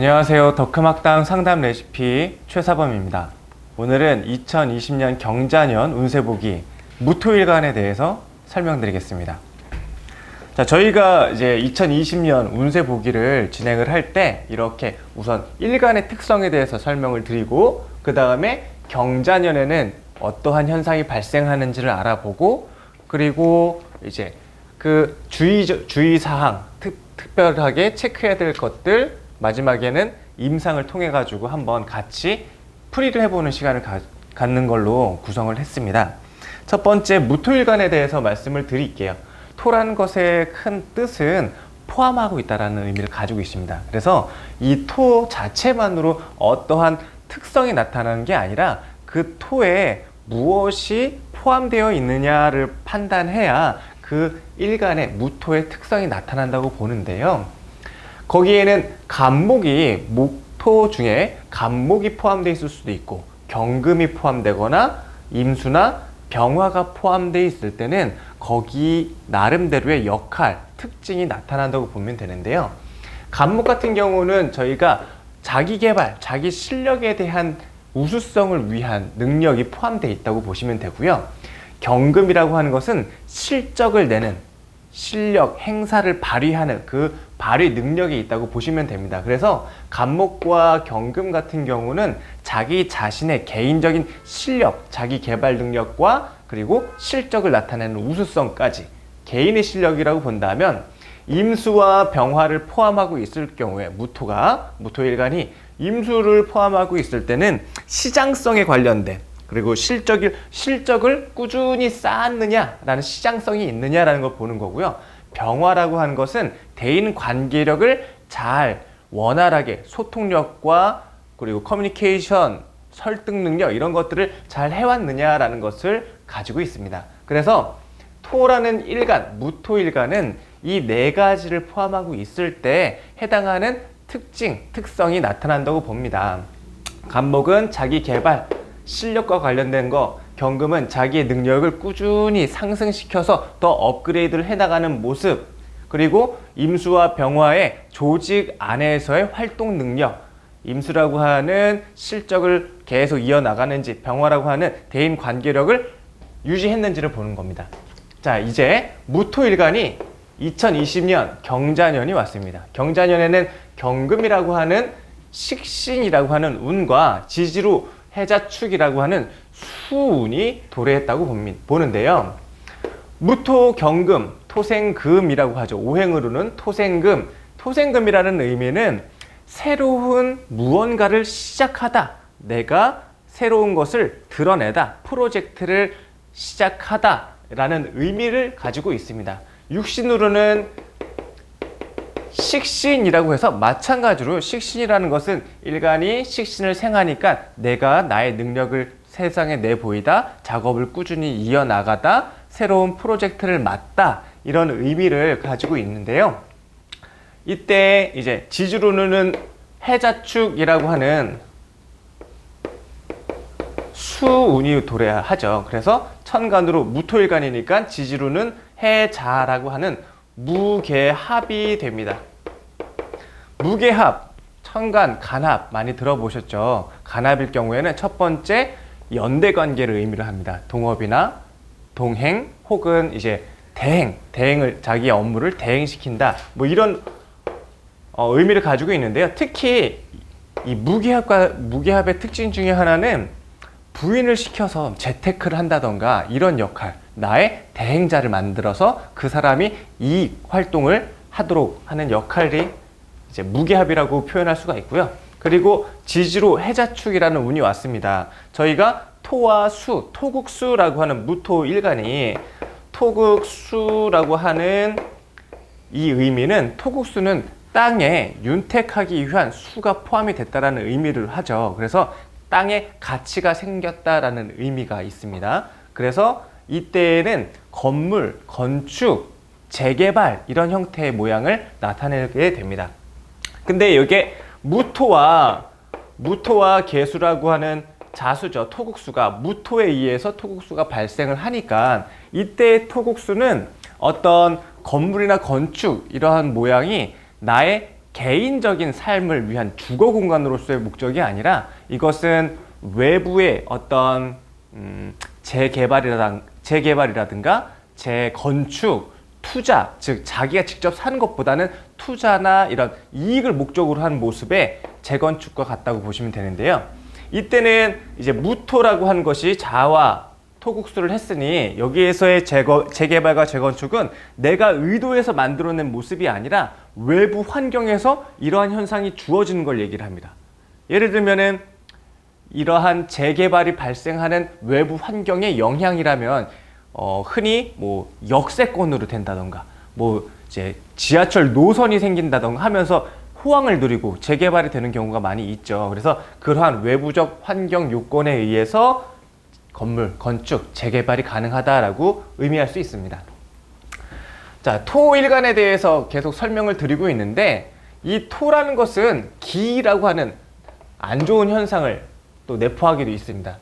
안녕하세요. 덕크막당 상담 레시피 최사범입니다. 오늘은 2020년 경자년 운세보기 무토일간에 대해서 설명드리겠습니다. 자, 저희가 이제 2020년 운세보기를 진행을 할 때 이렇게 우선 일간의 특성에 대해서 설명을 드리고 그 다음에 경자년에는 어떠한 현상이 발생하는지를 알아보고 그리고 이제 그 주의사항 특별하게 체크해야 될 것들 마지막에는 임상을 통해 가지고 한번 같이 풀이를 해보는 시간을 갖는 걸로 구성을 했습니다. 첫 번째 무토일간에 대해서 말씀을 드릴게요. 토라는 것의 큰 뜻은 포함하고 있다는 의미를 가지고 있습니다. 그래서 이 토 자체만으로 어떠한 특성이 나타나는 게 아니라 그 토에 무엇이 포함되어 있느냐를 판단해야 그 일간의 무토의 특성이 나타난다고 보는데요. 거기에는 간목이 목토 중에 간목이 포함되어 있을 수도 있고 경금이 포함되거나 임수나 병화가 포함되어 있을 때는 거기 나름대로의 역할, 특징이 나타난다고 보면 되는데요. 간목 같은 경우는 저희가 자기 개발, 자기 실력에 대한 우수성을 위한 능력이 포함되어 있다고 보시면 되고요. 경금이라고 하는 것은 실적을 내는 실력, 행사를 발휘하는 그 발휘 능력이 있다고 보시면 됩니다. 그래서 간목과 경금 같은 경우는 자기 자신의 개인적인 실력, 자기 개발 능력과 그리고 실적을 나타내는 우수성까지 개인의 실력이라고 본다면 임수와 병화를 포함하고 있을 경우에 무토일간이 임수를 포함하고 있을 때는 시장성에 관련된 그리고 실적을 꾸준히 쌓았느냐라는 시장성이 있느냐라는 걸 보는 거고요. 병화라고 하는 것은 대인 관계력을 잘 원활하게 소통력과 그리고 커뮤니케이션, 설득 능력 이런 것들을 잘 해왔느냐라는 것을 가지고 있습니다. 그래서 토라는 일간, 무토일간은 이 네 가지를 포함하고 있을 때 해당하는 특성이 나타난다고 봅니다. 간목은 자기 개발, 실력과 관련된 거, 경금은 자기의 능력을 꾸준히 상승시켜서 더 업그레이드를 해나가는 모습, 그리고 임수와 병화의 조직 안에서의 활동 능력, 임수라고 하는 실적을 계속 이어나가는지 병화라고 하는 대인 관계력을 유지했는지를 보는 겁니다. 자, 이제 무토일간이 2020년 경자년이 왔습니다. 경자년에는 경금이라고 하는 식신이라고 하는 운과 지지로 해자축이라고 하는 수운이 도래했다고 보는데요. 무토 경금, 토생금이라고 하죠. 오행으로는 토생금. 토생금이라는 의미는 새로운 무언가를 시작하다. 내가 새로운 것을 드러내다. 프로젝트를 시작하다. 라는 의미를 가지고 있습니다. 육신으로는 식신이라고 해서 마찬가지로 식신이라는 것은 일간이 식신을 생하니까 내가 나의 능력을 세상에 내보이다, 작업을 꾸준히 이어나가다, 새로운 프로젝트를 맡다 이런 의미를 가지고 있는데요. 이때 이제 지지로는 해자축이라고 하는 수운이 도래하죠. 그래서 천간으로 무토일간이니까 지지로는 해자라고 하는 무계합이 됩니다. 무계합, 천간, 간합 많이 들어보셨죠? 간합일 경우에는 첫 번째 연대 관계를 의미를 합니다. 동업이나 동행 혹은 이제 대행을 자기의 업무를 대행시킨다. 뭐 이런 의미를 가지고 있는데요. 특히 이 무계합의 특징 중에 하나는 부인을 시켜서 재테크를 한다던가 이런 역할, 나의 대행자를 만들어서 그 사람이 이 활동을 하도록 하는 역할이 이제 무계합이라고 표현할 수가 있고요. 그리고 지지로 해자축이라는 운이 왔습니다. 저희가 토와 수, 토국수라고 하는 무토일간이 토국수라고 하는 이 의미는 토국수는 땅에 윤택하기 위한 수가 포함이 됐다라는 의미를 하죠. 그래서 땅에 가치가 생겼다라는 의미가 있습니다. 그래서 이때에는 건물, 건축, 재개발 이런 형태의 모양을 나타내게 됩니다. 근데 이게 무토와 계수라고 하는 자수죠. 토국수가 무토에 의해서 토국수가 발생을 하니까 이때의 토국수는 어떤 건물이나 건축 이러한 모양이 나의 개인적인 삶을 위한 주거 공간으로서의 목적이 아니라 이것은 외부의 어떤 재개발이라든가 재건축, 투자, 즉 자기가 직접 사는 것보다는 투자나 이런 이익을 목적으로 하는 모습의 재건축과 같다고 보시면 되는데요. 이때는 이제 무토라고 하는 것이 자와 토국수를 했으니 여기에서의 재개발과 재건축은 내가 의도해서 만들어낸 모습이 아니라 외부 환경에서 이러한 현상이 주어지는 걸 얘기를 합니다. 예를 들면은 이러한 재개발이 발생하는 외부 환경의 영향이라면 흔히 뭐 역세권으로 된다던가 뭐 이제 지하철 노선이 생긴다던가 하면서 호황을 누리고 재개발이 되는 경우가 많이 있죠. 그래서 그러한 외부적 환경 요건에 의해서 건물, 건축, 재개발이 가능하다라고 의미할 수 있습니다. 자, 토일간에 대해서 계속 설명을 드리고 있는데 이 토라는 것은 기라고 하는 안 좋은 현상을 또 내포하기도 있습니다.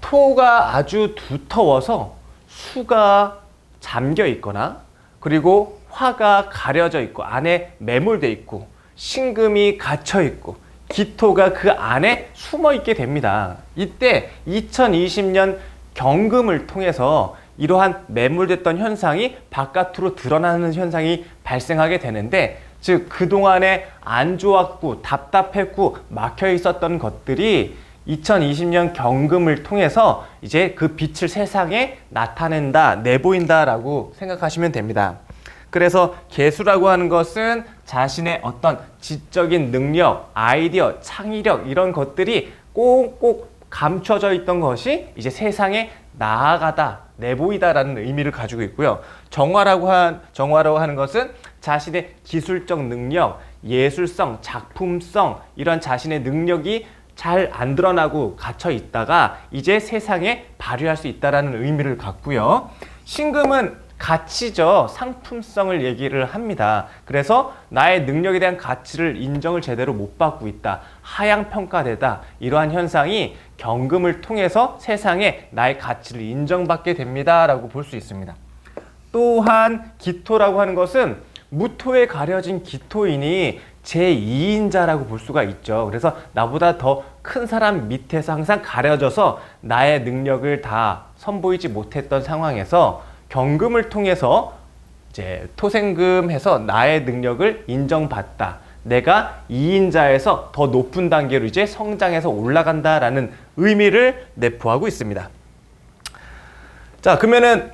토가 아주 두터워서 수가 잠겨 있거나 그리고 화가 가려져 있고 안에 매몰되어 있고 신금이 갇혀 있고 기토가 그 안에 숨어 있게 됩니다. 이때 2020년 경금을 통해서 이러한 매몰됐던 현상이 바깥으로 드러나는 현상이 발생하게 되는데, 즉 그동안에 안 좋았고 답답했고 막혀 있었던 것들이 2020년 경금을 통해서 이제 그 빛을 세상에 나타낸다, 내보인다라고 생각하시면 됩니다. 그래서 개수라고 하는 것은 자신의 어떤 지적인 능력, 아이디어, 창의력 이런 것들이 꼭꼭 감춰져 있던 것이 이제 세상에 나아가다, 내보이다라는 의미를 가지고 있고요. 정화라고 하는 것은 자신의 기술적 능력, 예술성, 작품성 이런 자신의 능력이 잘 안 드러나고 갇혀 있다가 이제 세상에 발휘할 수 있다라는 의미를 갖고요. 신금은 가치죠. 상품성을 얘기를 합니다. 그래서 나의 능력에 대한 가치를 인정을 제대로 못 받고 있다, 하향평가되다, 이러한 현상이 경금을 통해서 세상에 나의 가치를 인정받게 됩니다 라고 볼 수 있습니다. 또한 기토라고 하는 것은 무토에 가려진 기토인이 제2인자라고 볼 수가 있죠. 그래서 나보다 더 큰 사람 밑에서 항상 가려져서 나의 능력을 다 선보이지 못했던 상황에서 경금을 통해서 이제 토생금해서 나의 능력을 인정받다, 내가 2인자에서 더 높은 단계로 이제 성장해서 올라간다라는 의미를 내포하고 있습니다. 자, 그러면은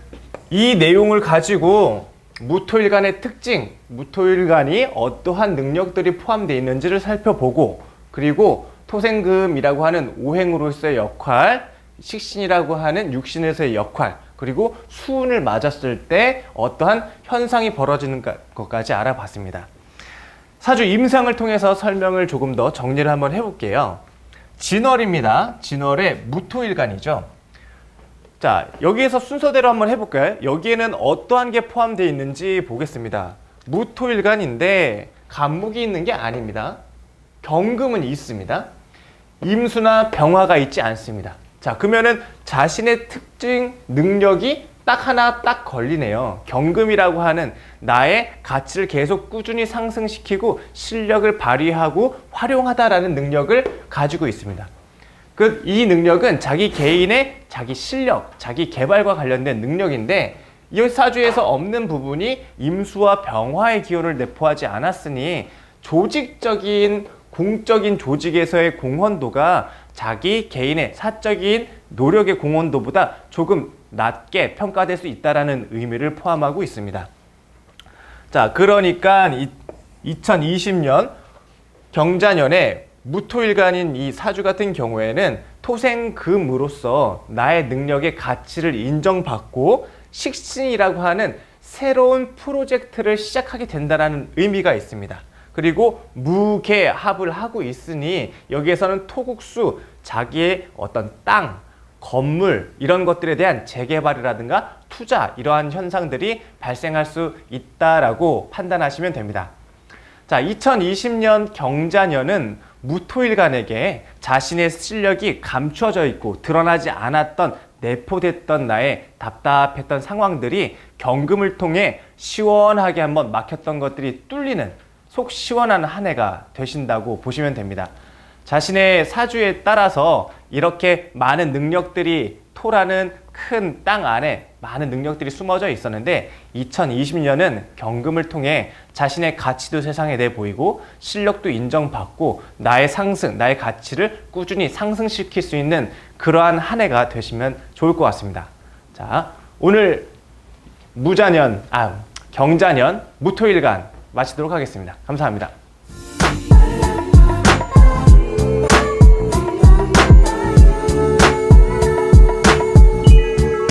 이 내용을 가지고 무토일간의 특징, 무토일간이 어떠한 능력들이 포함되어 있는지를 살펴보고, 그리고 토생금이라고 하는 오행으로서의 역할, 식신이라고 하는 육신에서의 역할, 그리고 수운을 맞았을 때 어떠한 현상이 벌어지는 것까지 알아봤습니다. 사주 임상을 통해서 설명을 조금 더 정리를 한번 해볼게요. 진월입니다. 진월의 무토일간이죠. 자, 여기에서 순서대로 한번 해볼까요? 여기에는 어떠한 게 포함되어 있는지 보겠습니다. 무토일간인데 간목이 있는 게 아닙니다. 경금은 있습니다. 임수나 병화가 있지 않습니다. 자, 그러면은 자신의 특징, 능력이 딱 하나 딱 걸리네요. 경금이라고 하는 나의 가치를 계속 꾸준히 상승시키고 실력을 발휘하고 활용하다라는 능력을 가지고 있습니다. 이 능력은 자기 개인의 자기 실력, 자기 개발과 관련된 능력인데, 이 사주에서 없는 부분이 임수와 병화의 기운을 내포하지 않았으니 조직적인 공적인 조직에서의 공헌도가 자기 개인의 사적인 노력의 공헌도보다 조금 낮게 평가될 수 있다는 의미를 포함하고 있습니다. 자, 그러니까 2020년 경자년에 무토일간인 이 사주 같은 경우에는 토생금으로서 나의 능력의 가치를 인정받고 식신이라고 하는 새로운 프로젝트를 시작하게 된다는 의미가 있습니다. 그리고 무개합을 하고 있으니 여기에서는 토국수, 자기의 어떤 땅, 건물 이런 것들에 대한 재개발이라든가 투자, 이러한 현상들이 발생할 수 있다라고 판단하시면 됩니다. 자, 2020년 경자년은 무토일간에게 자신의 실력이 감춰져 있고 드러나지 않았던, 내포됐던 나의 답답했던 상황들이 경금을 통해 시원하게 한번 막혔던 것들이 뚫리는, 속 시원한 한 해가 되신다고 보시면 됩니다. 자신의 사주에 따라서 이렇게 많은 능력들이 토라는 큰 땅 안에 많은 능력들이 숨어져 있었는데 2020년은 경금을 통해 자신의 가치도 세상에 내보이고 실력도 인정받고 나의 상승, 나의 가치를 꾸준히 상승시킬 수 있는 그러한 한 해가 되시면 좋을 것 같습니다. 자, 오늘 경자년 무토일간 마치도록 하겠습니다. 감사합니다.